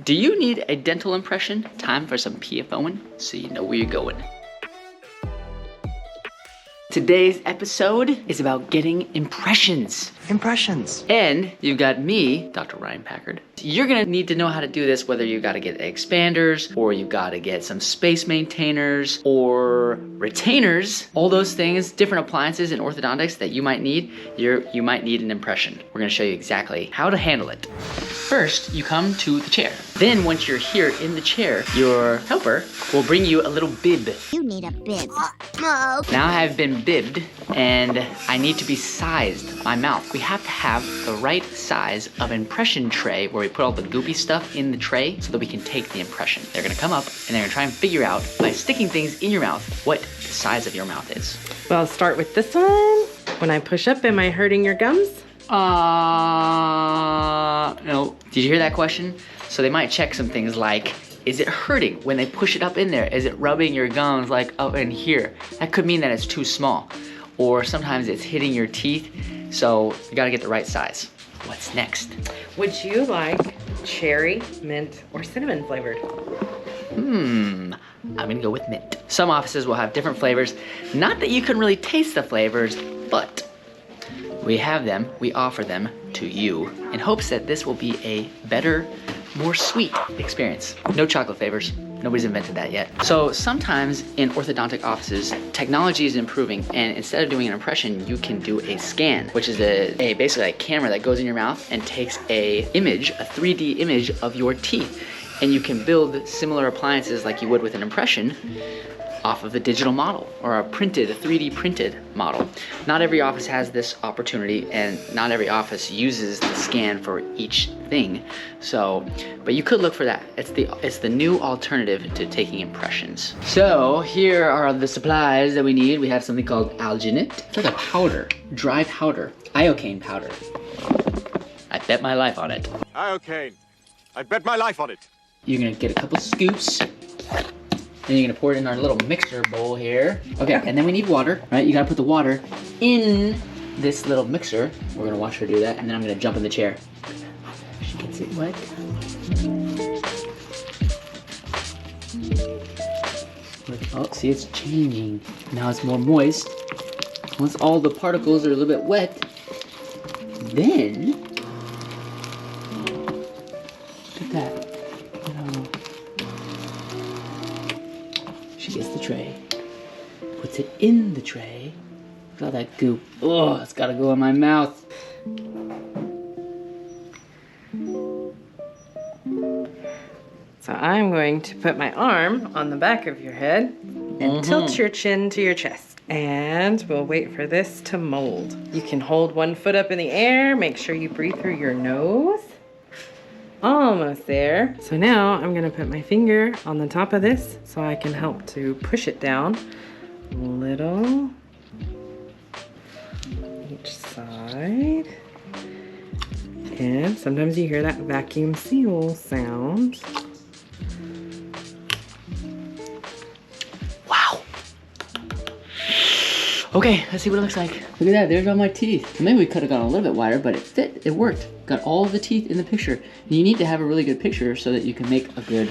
Do you need a dental impression? Time for some PFOing so you know where you're going. Today's episode is about getting impressions. And you've got me, Dr. Ryan Packard. You're gonna need to know how to do this, whether you gotta get expanders, or you gotta get some space maintainers, or retainers. All those things, different appliances in orthodontics that you might need, you might need an impression. We're gonna show you exactly how to handle it. First, you come to the chair. Then once you're here in the chair, your helper will bring you a little bib. You need a bib. Now I've been bibbed and I need to be sized, my mouth. We have to have the right size of impression tray where we put all the goopy stuff in the tray so that we can take the impression. They're gonna come up and they're gonna try and figure out by sticking things in your mouth what the size of your mouth is. Well, I'll start with this one. When I push up, am I hurting your gums? No. Did you hear that question? So they might check some things like, is it hurting when they push it up in there? Is it rubbing your gums like up in here? That could mean that it's too small. Or sometimes it's hitting your teeth, so you gotta get the right size. What's next? Would you like cherry, mint, or cinnamon flavored? I'm gonna go with mint. Some offices will have different flavors. Not that you can really taste the flavors, but we have them, we offer them to you in hopes that this will be a better, more sweet experience. No chocolate flavors. Nobody's invented that yet. So sometimes in orthodontic offices, technology is improving, and instead of doing an impression, you can do a scan, which is basically a camera that goes in your mouth and takes a image, a 3D image of your teeth. And you can build similar appliances like you would with an impression off of the digital model or a 3D printed model. Not every office has this opportunity, and not every office uses the scan for each thing. So, but you could look for that. It's the new alternative to taking impressions. So here are the supplies that we need. We have something called alginate. It's like a powder, dry powder, iocane powder. I bet my life on it. Iocane. I bet my life on it. You're gonna get a couple scoops. Then you're gonna pour it in our little mixer bowl here. Okay, and then we need water, right? You gotta put the water in this little mixer. We're gonna watch her do that, and then I'm gonna jump in the chair. She gets it wet. Look, oh, see, it's changing. Now it's more moist. Once all the particles are a little bit wet, then, look at that. She gets the tray, puts it in the tray. Look at all that goop. Oh, it's gotta go in my mouth. So I'm going to put my arm on the back of your head and tilt your chin to your chest. And we'll wait for this to mold. You can hold one foot up in the air. Make sure you breathe through your nose. Almost there. So now I'm gonna put my finger on the top of this so I can help to push it down a little each side. And sometimes you hear that vacuum seal sound. Wow. Okay, let's see what it looks like. Look at that, there's all my teeth. Maybe we could have gone a little bit wider, but it fit, it worked. Got all of the teeth in the picture. And you need to have a really good picture so that you can make a good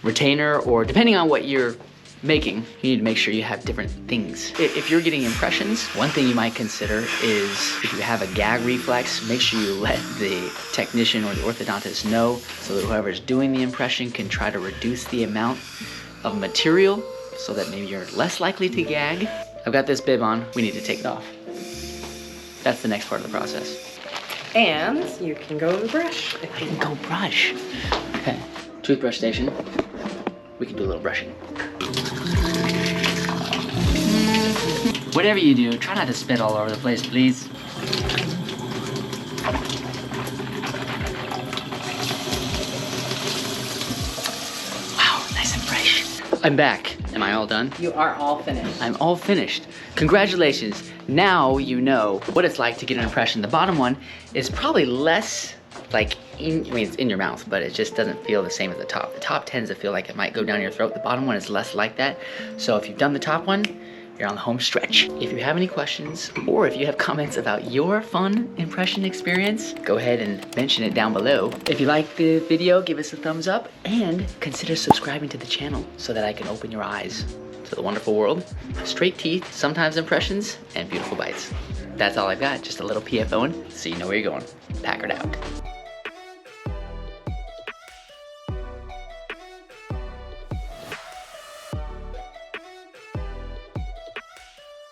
retainer, or depending on what you're making, you need to make sure you have different things. If you're getting impressions, one thing you might consider is if you have a gag reflex, make sure you let the technician or the orthodontist know so that whoever's doing the impression can try to reduce the amount of material so that maybe you're less likely to gag. I've got this bib on, we need to take it off. That's the next part of the process. And you can go brush. I can go brush. Okay, toothbrush station. We can do a little brushing. Whatever you do, try not to spit all over the place, please. Wow, nice and fresh. I'm back. Am I all done? You are all finished. I'm all finished. Congratulations. Now you know what it's like to get an impression. The bottom one is probably less like, it's in your mouth, but it just doesn't feel the same as the top. The top tends to feel like it might go down your throat. The bottom one is less like that. So if you've done the top one, You're on the home stretch. If you have any questions or if you have comments about your fun impression experience, go ahead and mention it down below. If you like the video, give us a thumbs up and consider subscribing to the channel so that I can open your eyes to the wonderful world of straight teeth, sometimes impressions, and beautiful bites. That's all I've got, just a little PFOing, so you know where you're going. Packard out.